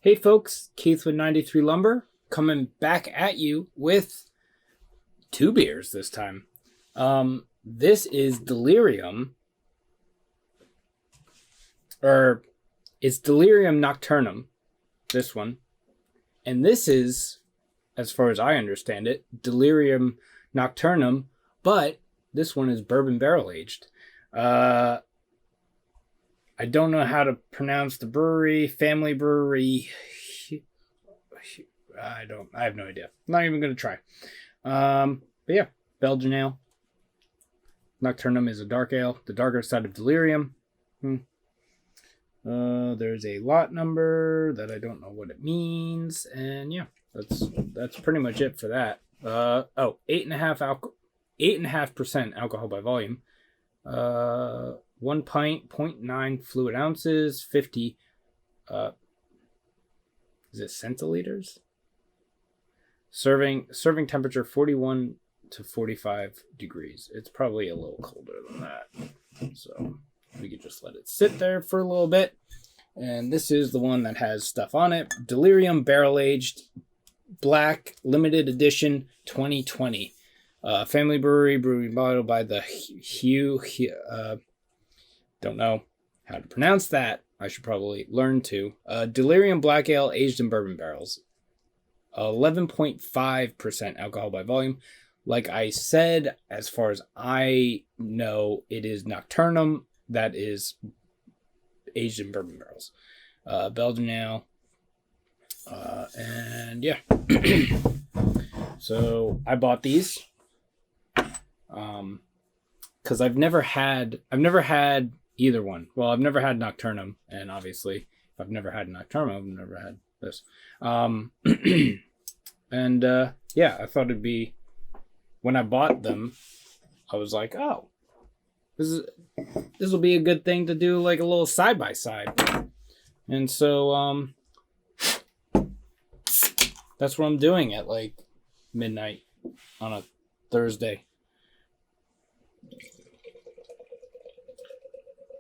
Hey folks, Keith with 93 Lumber coming back at you with two beers this time. This is Delirium, or it's Delirium Nocturnum, this one. And this is, as far as I understand it, Delirium Nocturnum, but this one is bourbon barrel aged. I don't know how to pronounce the brewery. Family brewery. I have no idea. I'm not even going to try. But yeah, Belgian ale. Nocturnum is a dark ale. The darker side of Delirium. There's a lot number that I don't know what it means. And yeah, that's pretty much it for that. 8.5% alcohol by volume. 1 pint, 0.9 fluid ounces, 50, is it centiliters? Serving temperature 41 to 45 degrees. It's probably a little colder than that. So we could just let it sit there for a little bit. And this is the one that has stuff on it. Delirium Barrel Aged Black Limited Edition 2020. Family brewery bottled by the don't know how to pronounce that. I should probably learn to. Delirium Black Ale aged in bourbon barrels. 11.5% alcohol by volume. Like I said, as far as I know, it is Nocturnum that is aged in bourbon barrels. Belgian ale. And yeah. So I bought these. Because I've never had either one. Well, I've never had Nocturnum, and obviously, if I've never had Nocturnum, I've never had this. Yeah, I thought it'd be, when I bought them, I was like, oh, this will be a good thing to do, like a little side by side. And so, that's what I'm doing at like midnight on a Thursday.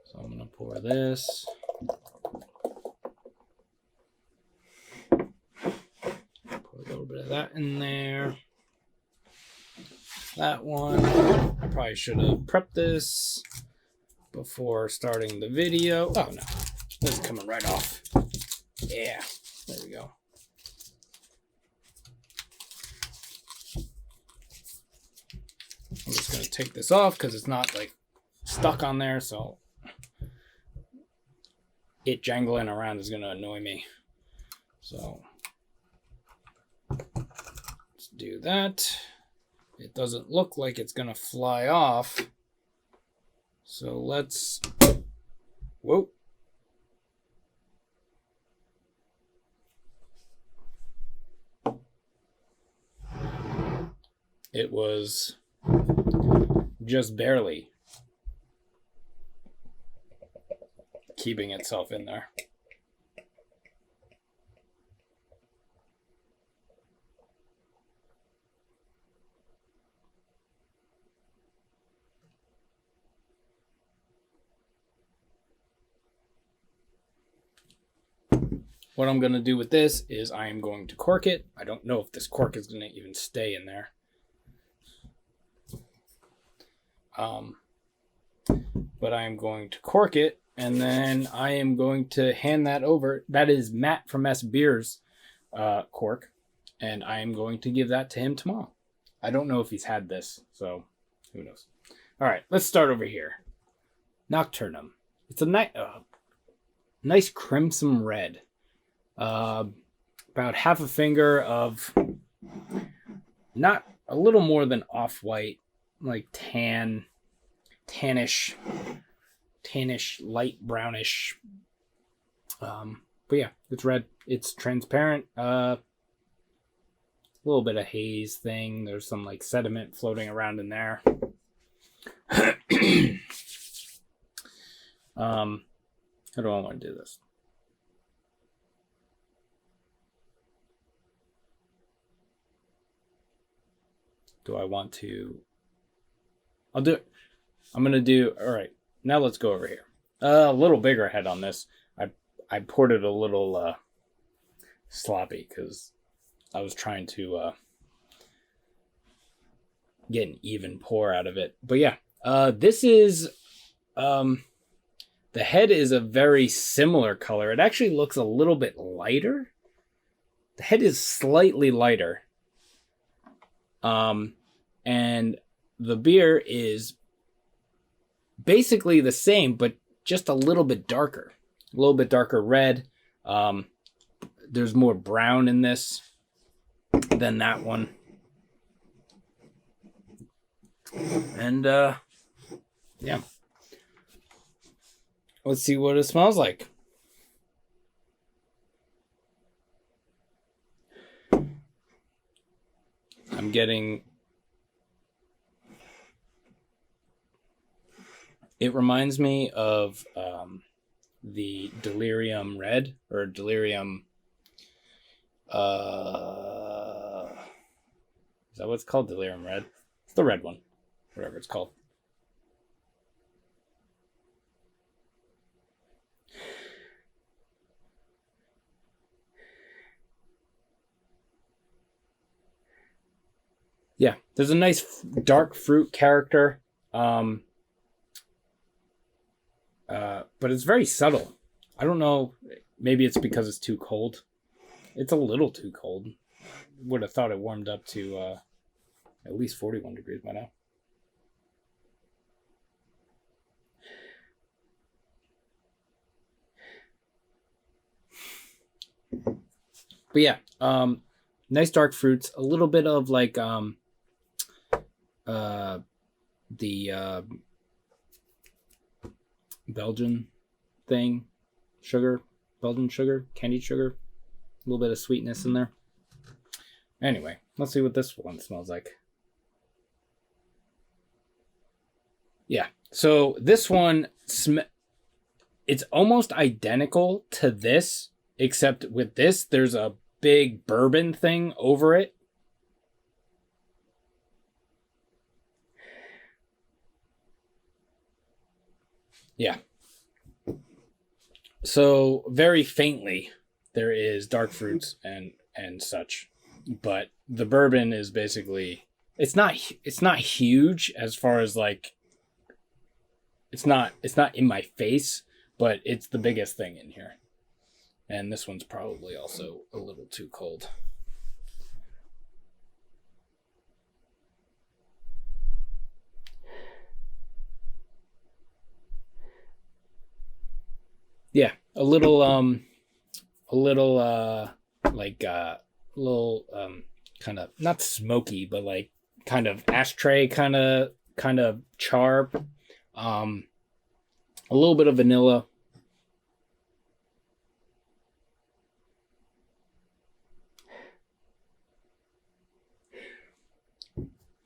So I'm going to pour this. Pour a little bit of that in there. That one. I probably should have prepped this before starting the video. Oh no, this is coming right off. Yeah, there we go. I'm just going to take this off because it's not like stuck on there, so it jangling around is going to annoy me. So let's do that. It doesn't look like it's going to fly off. So let's... Whoa. It was just barely keeping itself in there. What I'm going to do with this is I am going to cork it. I don't know if this cork is going to even stay in there. But I am going to cork it, and then I am going to hand that over. That is Matt from S Beers cork, and I am going to give that to him tomorrow. I don't know if he's had this, so who knows. All right, let's start over here. Nocturnum. It's a nice crimson red. About half a finger of, not a little more than off-white, like tannish, light brownish. But yeah, it's red. It's transparent. A little bit of haze thing. There's some like sediment floating around in there. How do I want to do this? Do I want to... I'll do it. I'm going to do... All right. Now let's go over here. A little bigger head on this. I poured it a little sloppy because I was trying to get an even pour out of it. But yeah, this is the head is a very similar color. It actually looks a little bit lighter. The head is slightly lighter. And the beer is basically the same, but just a little bit darker. A little bit darker red. There's more brown in this than that one. And, yeah. Let's see what it smells like. I'm getting... It reminds me of the Delirium Red, or Delirium... is that what it's called? Delirium Red? It's the red one. Whatever it's called. Yeah, there's a nice dark fruit character. But it's very subtle. I don't know. Maybe it's because it's too cold. It's a little too cold. Would have thought it warmed up to at least 41 degrees by now. But yeah, nice dark fruits. A little bit of like the Belgian thing, sugar, Belgian sugar, candied sugar, a little bit of sweetness in there. Anyway, let's see what this one smells like. Yeah, so this one, it's almost identical to this, except with this, there's a big bourbon thing over it. Yeah. So very faintly, there is dark fruits and such, but the bourbon is basically it's not huge as far as like it's not in my face, but it's the biggest thing in here. And this one's probably also a little too cold. Yeah, a little kind of not smoky, but like kind of ashtray kind of char. A little bit of vanilla.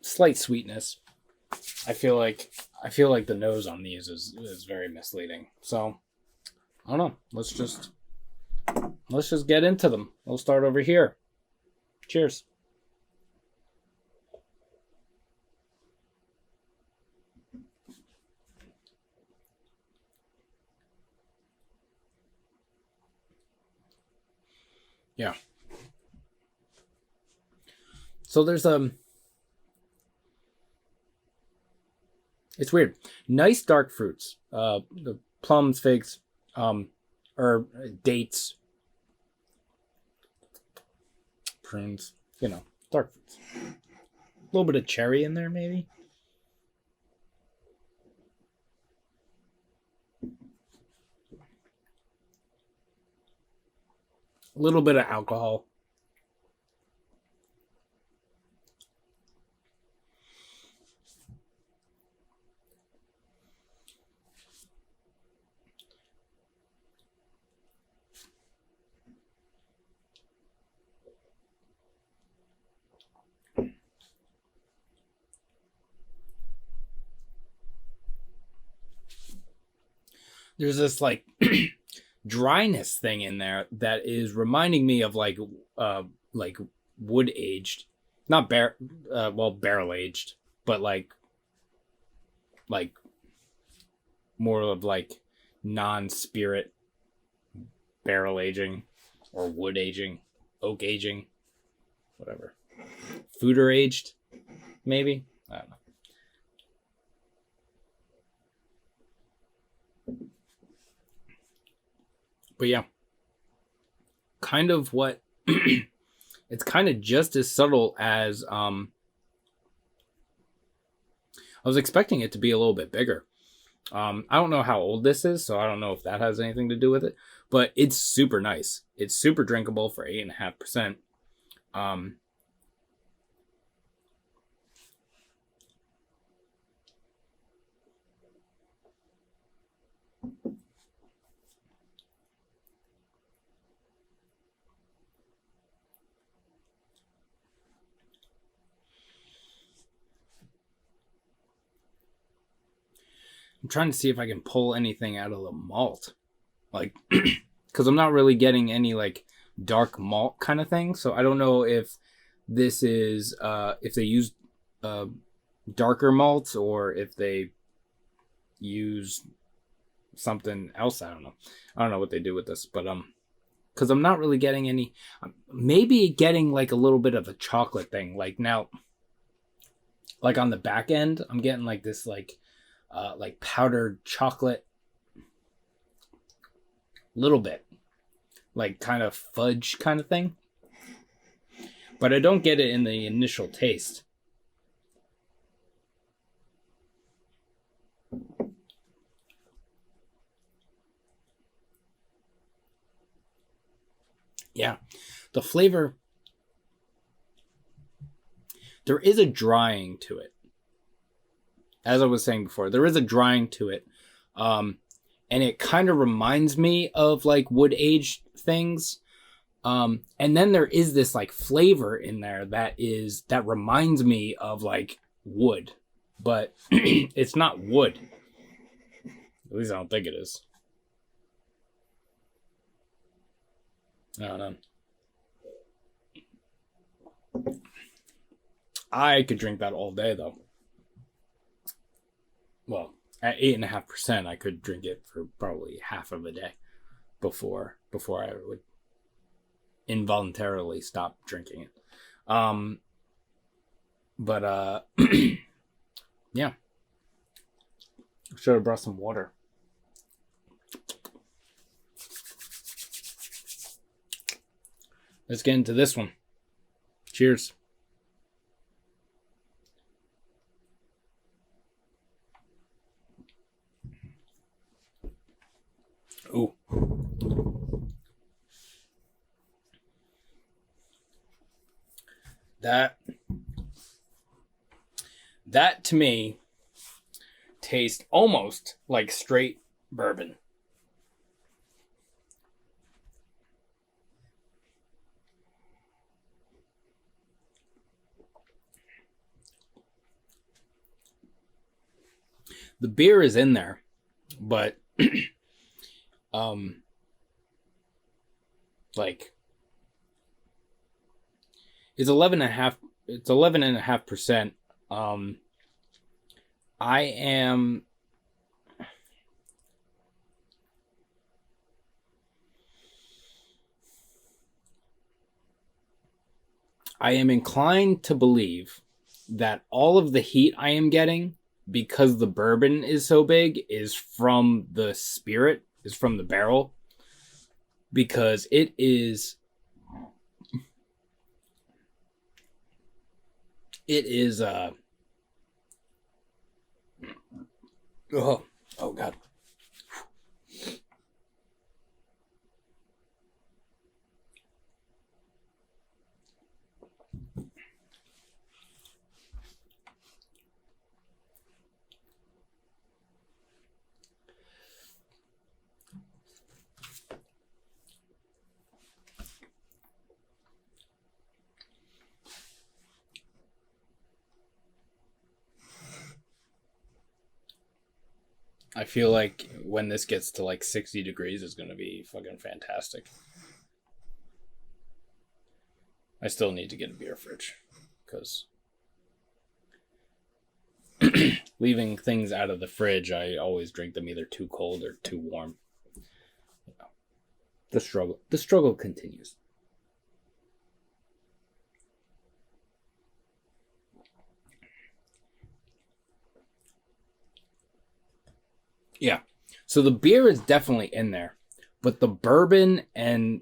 Slight sweetness. I feel like the nose on these is very misleading. So I don't know. Let's just get into them. We'll start over here. Cheers. Yeah. So there's it's weird. Nice dark fruits. The plums, figs, or dates, prunes, dark fruits. A little bit of cherry in there, maybe. A little bit of alcohol. There's this like dryness thing in there that is reminding me of like wood aged, not barrel aged, but like more of like non-spirit barrel aging or wood aging, oak aging, whatever. Foeder aged, maybe? I don't know. But yeah, kind of what it's kind of just as subtle as I was expecting it to be a little bit bigger. I don't know how old this is, so I don't know if that has anything to do with it, but it's super nice. It's super drinkable for 8.5%. I'm trying to see if I can pull anything out of the malt. Like, because I'm not really getting any, like, dark malt kind of thing. So I don't know if this is, if they use darker malts or if they use something else. I don't know. I don't know what they do with this. But, because I'm not really getting any, maybe getting, like, a little bit of a chocolate thing. Like, now, like, on the back end, I'm getting, like, this, like powdered chocolate, little bit, like kind of fudge kind of thing, but I don't get it in the initial taste. Yeah, the flavor, there is a drying to it. As I was saying before, there is a drying to it. And it kind of reminds me of like wood aged things. And then there is this like flavor in there that reminds me of like wood, but it's not wood. At least I don't think it is. I don't know. I could drink that all day though. Well, at 8.5%, I could drink it for probably half of a day before I would involuntarily stop drinking it. But yeah, should have brought some water. Let's get into this one. Cheers. Ooh. That to me tastes almost like straight bourbon. The beer is in there, but like it's 11.5%. I am inclined to believe that all of the heat I am getting, because the bourbon is so big, is from the spirit, is from the barrel, because it is oh god. I feel like when this gets to like 60 degrees, it's going to be fucking fantastic. I still need to get a beer fridge because leaving things out of the fridge, I always drink them either too cold or too warm. The struggle continues. Yeah. So the beer is definitely in there, but the bourbon and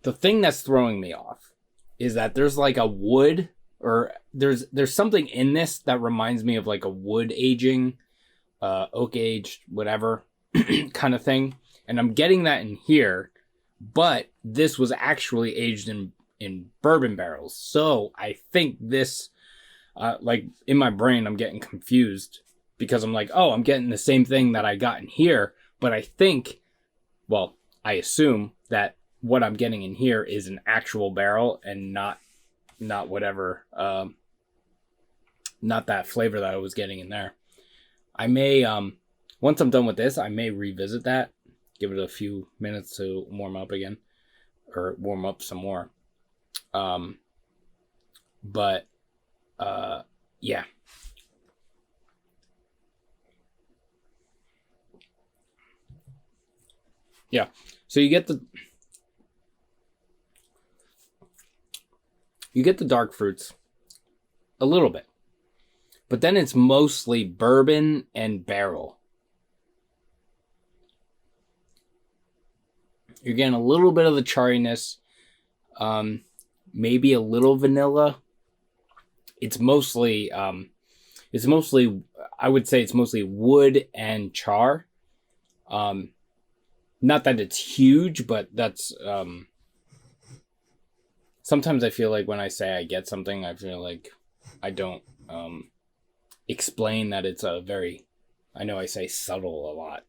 the thing that's throwing me off is that there's like a wood, or there's something in this that reminds me of like a wood aging, oak aged, whatever kind of thing. And I'm getting that in here, but this was actually aged in bourbon barrels. So I think this, like in my brain, I'm getting confused because I'm like, oh, I'm getting the same thing that I got in here. But I think, well, I assume that what I'm getting in here is an actual barrel and not whatever, not that flavor that I was getting in there. I may, once I'm done with this, I may revisit that, give it a few minutes to warm up again, or warm up some more. But yeah. Yeah. So you get the dark fruits a little bit. But then it's mostly bourbon and barrel. You're getting a little bit of the charriness, maybe a little vanilla. It's mostly, I would say it's mostly wood and char. Not that it's huge, but that's, sometimes I feel like when I say I get something, I feel like I don't, explain that it's a very, I know I say subtle a lot,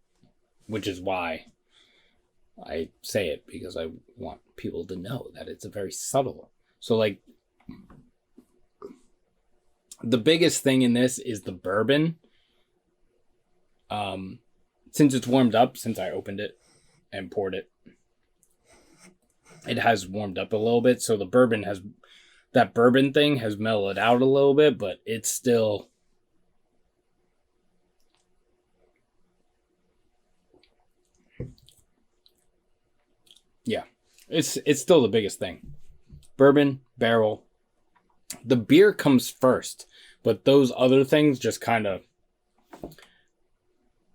which is why I say it, because I want people to know that it's a very subtle. So like the biggest thing in this is the bourbon. Since it's warmed up, since I opened it and poured it, it has warmed up a little bit. So the bourbon has, that bourbon thing has mellowed out a little bit, but it's still, yeah, it's still the biggest thing. Bourbon, barrel. The beer comes first, but those other things just kind of,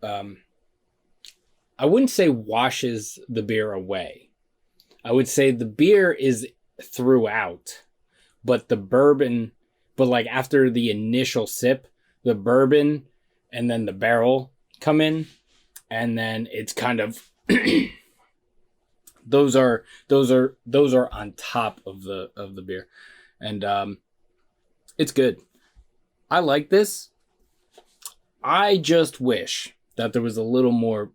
I wouldn't say washes the beer away. I would say the beer is throughout, but the bourbon, but like after the initial sip, the bourbon and then the barrel come in, and then it's kind of those are on top of the beer, and it's good. I like this. I just wish that there was a little more,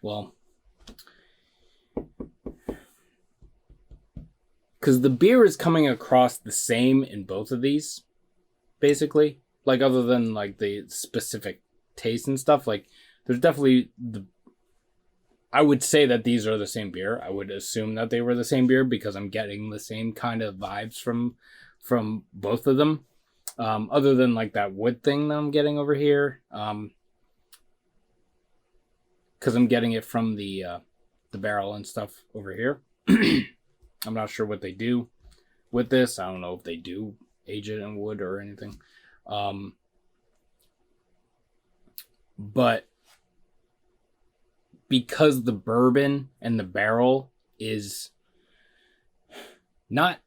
well, because the beer is coming across the same in both of these, basically. Like, other than like the specific taste and stuff, like there's definitely I would say that these are the same beer. I would assume that they were the same beer because I'm getting the same kind of vibes from both of them. Other than like that wood thing that I'm getting over here, because I'm getting it from the barrel and stuff over here. I'm not sure what they do with this. I don't know if they do age it in wood or anything. But because the bourbon and the barrel is not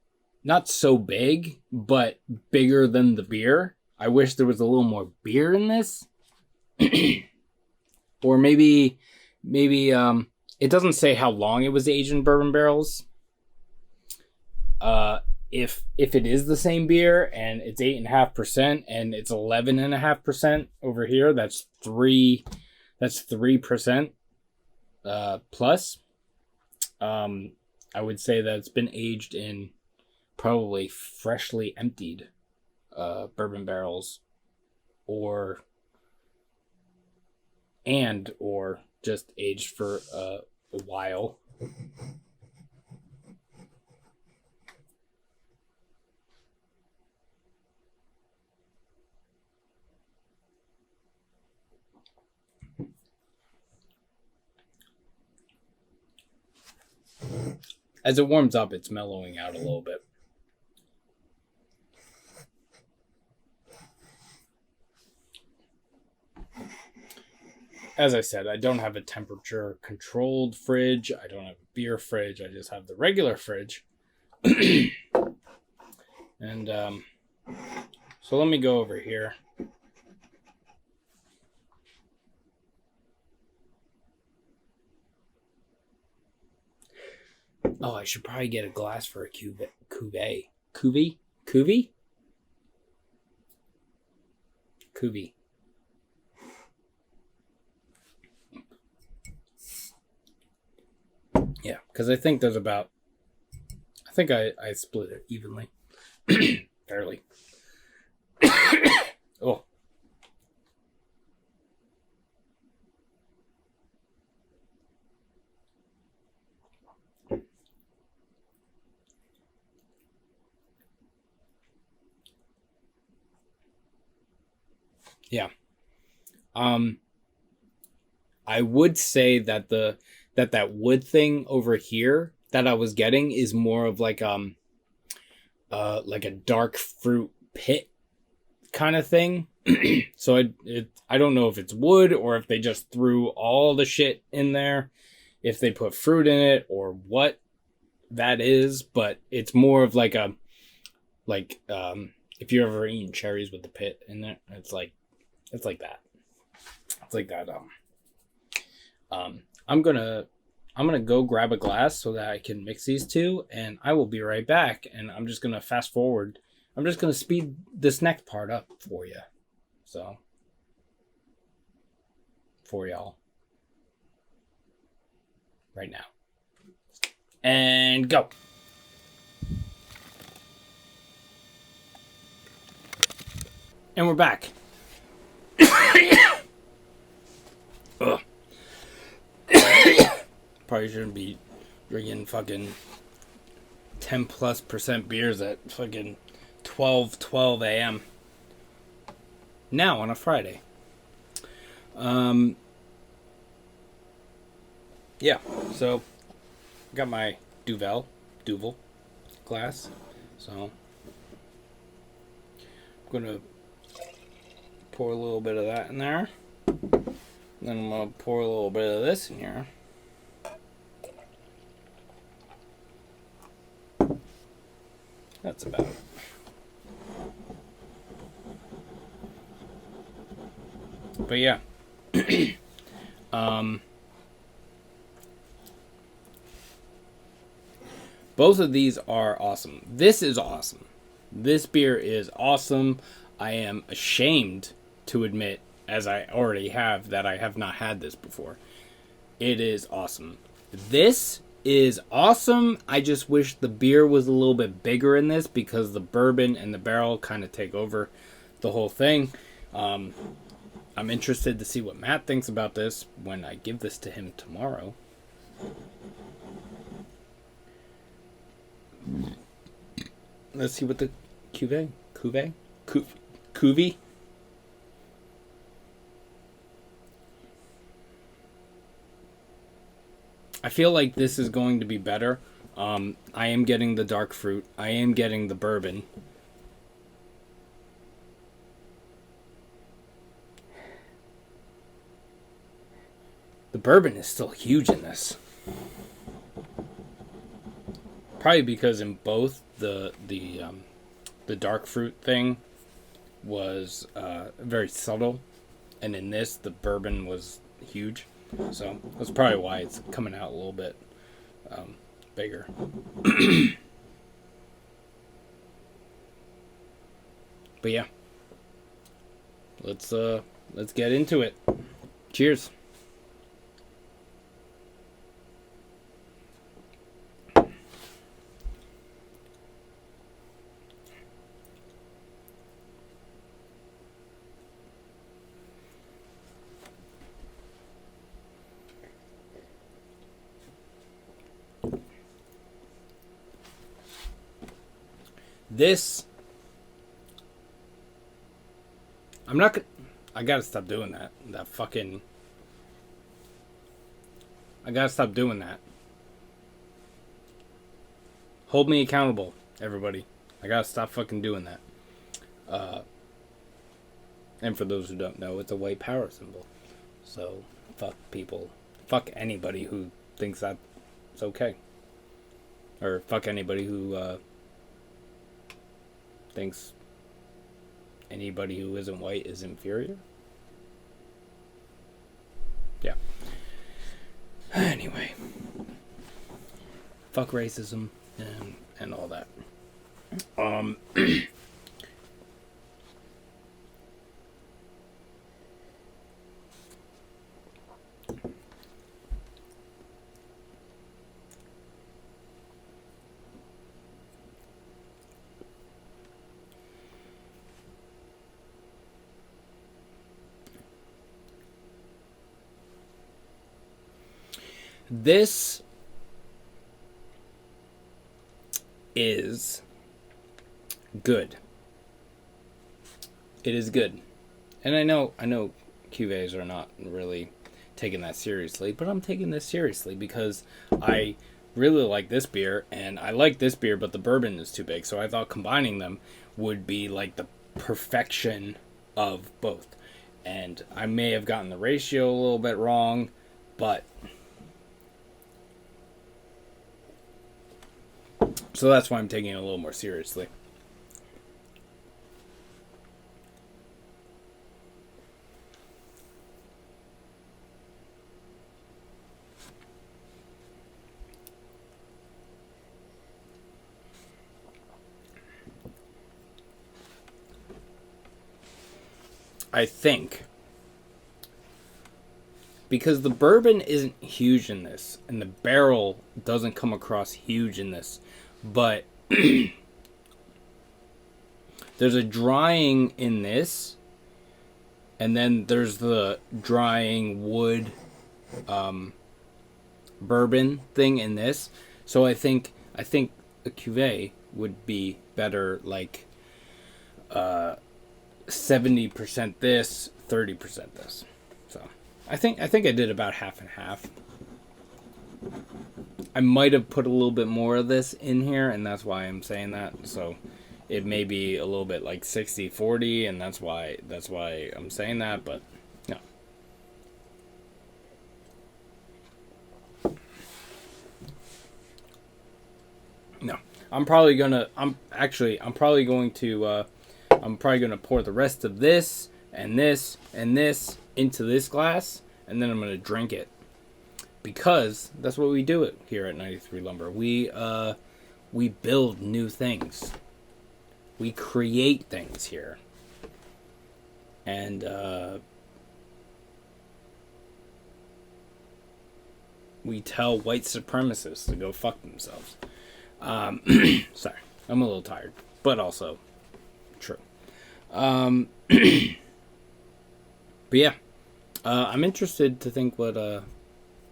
so big, but bigger than the beer, I wish there was a little more beer in this. Or maybe it doesn't say how long it was aged in bourbon barrels. If it is the same beer and it's 8.5% and it's 11.5% over here, that's 3% plus. I would say that it's been aged in probably freshly emptied bourbon barrels, or just aged for a while. As it warms up, it's mellowing out a little bit. as I said, I don't have a temperature controlled fridge. I don't have a beer fridge. I just have the regular fridge. And so let me go over here. Oh, I should probably get a glass for a cuvee. Cuvee? Yeah, because I think there's about... I think I split it evenly. Fairly. Oh. Yeah. I would say that that wood thing over here that I was getting is more of like a dark fruit pit kind of thing. So I don't know if it's wood or if they just threw all the shit in there, if they put fruit in it or what that is, but it's more of like a if you've ever eaten cherries with the pit in there, it's like that. It's like that. I'm gonna go grab a glass so that I can mix these two, and I will be right back. And I'm just gonna fast forward. I'm just gonna speed this next part up for you, so for y'all right now. And go. And we're back. Ugh. Probably shouldn't be drinking fucking 10+% beers at fucking 12 a.m. now on a Friday. Yeah, so got my Duvel glass. So I'm gonna pour a little bit of that in there. Then I'm gonna pour a little bit of this in here. That's about it. But yeah. Both of these are awesome. This is awesome. This beer is awesome. I am ashamed to admit, as I already have, that I have not had this before. It is awesome. This is awesome. I just wish the beer was a little bit bigger in this because the bourbon and the barrel kind of take over the whole thing. I'm interested to see what Matt thinks about this when I give this to him tomorrow. Let's see what the cuvee. I feel like this is going to be better. I am getting the dark fruit. I am getting the bourbon. The bourbon is still huge in this. Probably because in both the dark fruit thing was very subtle, and in this the bourbon was huge. So that's probably why it's coming out a little bit bigger. But yeah, let's get into it. Cheers. This, I gotta stop doing that. I gotta stop doing that. Hold me accountable, everybody. I gotta stop fucking doing that. And for those who don't know, it's a white power symbol. So, fuck people. Fuck anybody who thinks that's okay. Or fuck anybody who thinks anybody who isn't white is inferior. Yeah. Anyway. Fuck racism and all that. This is good. It is good. And I know cuvées are not really taking that seriously, but I'm taking this seriously because I really like this beer, and I like this beer, but the bourbon is too big, so I thought combining them would be like the perfection of both. And I may have gotten the ratio a little bit wrong, but so that's why I'm taking it a little more seriously. I think because the bourbon isn't huge in this, and the barrel doesn't come across huge in this, but there's a drying in this, and then there's the drying wood bourbon thing in this. So I think a cuvée would be better, like 70% this, 30% this. So I think I did about half and half. I might have put a little bit more of this in here, and that's why I'm saying that. So it may be a little bit like 60-40, and that's why I'm saying that, but no. No. I'm probably going to pour the rest of this and this and this into this glass, and then I'm going to drink it. Because that's what we do it here at 93 Lumber. We build new things. We create things here. And we tell white supremacists to go fuck themselves. Sorry, I'm a little tired, but also true. But yeah, I'm interested to think what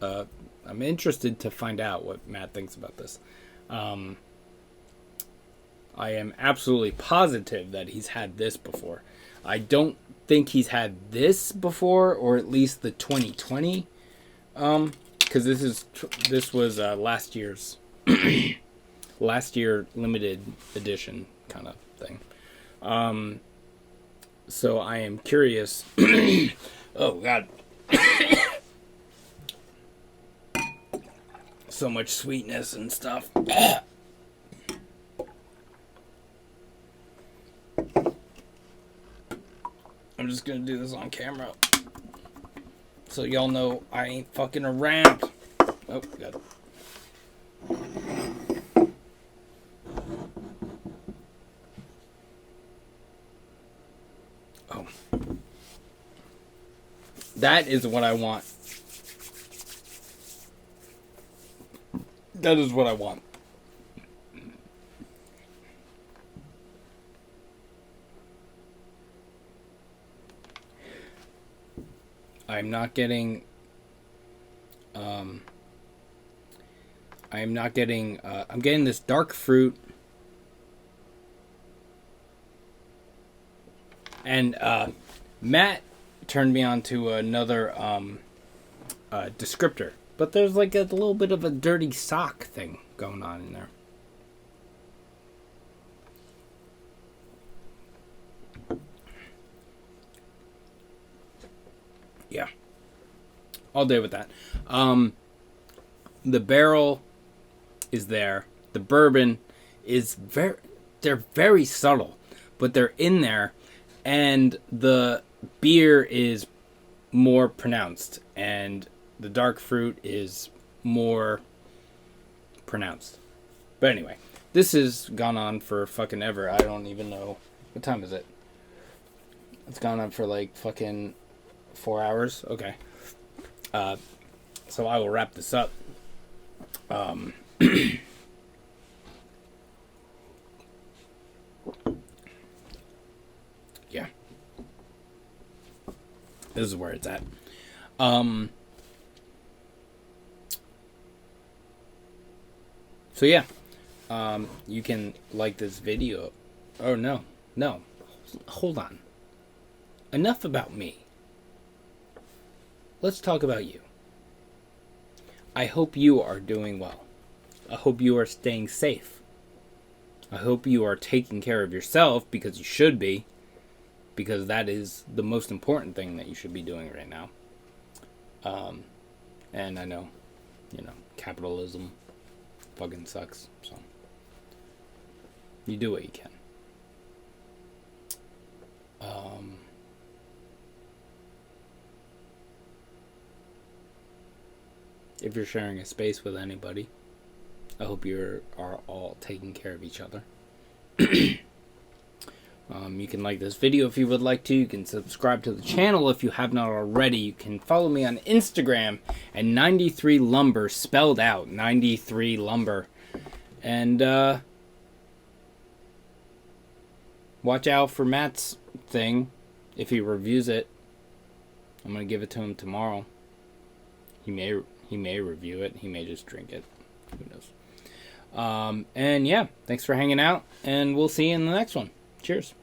I'm interested to find out what Matt thinks about this. I am absolutely positive that he's had this before. I don't think he's had this before, or at least the 2020, because this was last year's last year limited edition kind of thing. So I am curious. Oh God. So much sweetness and stuff. I'm just gonna do this on camera, so y'all know I ain't fucking around. Oh God. Oh. That is what I want. That is what I want. I'm getting this dark fruit. And Matt turned me on to another descriptor. But there's like a little bit of a dirty sock thing going on in there. Yeah. all day with that. The barrel is there. The bourbon is they're very subtle, but they're in there, and the beer is more pronounced, and the dark fruit is more pronounced. But anyway, this has gone on for fucking ever. I don't even know. What time is it? It's gone on for like fucking 4 hours. Okay. So I will wrap this up. Yeah. This is where it's at. So yeah. You can like this video. Oh, no. Hold on. Enough about me. Let's talk about you. I hope you are doing well. I hope you are staying safe. I hope you are taking care of yourself, because you should be. Because that is the most important thing that you should be doing right now. And I know, capitalism fucking sucks. So you do what you can. If you're sharing a space with anybody, I hope you are all taking care of each other. You can like this video if you would like to. You can subscribe to the channel if you have not already. You can follow me on Instagram at 93lumber, spelled out, 93lumber. And watch out for Matt's thing. If he reviews it, I'm going to give it to him tomorrow. He may review it. He may just drink it. Who knows? And yeah, thanks for hanging out, and we'll see you in the next one. Cheers.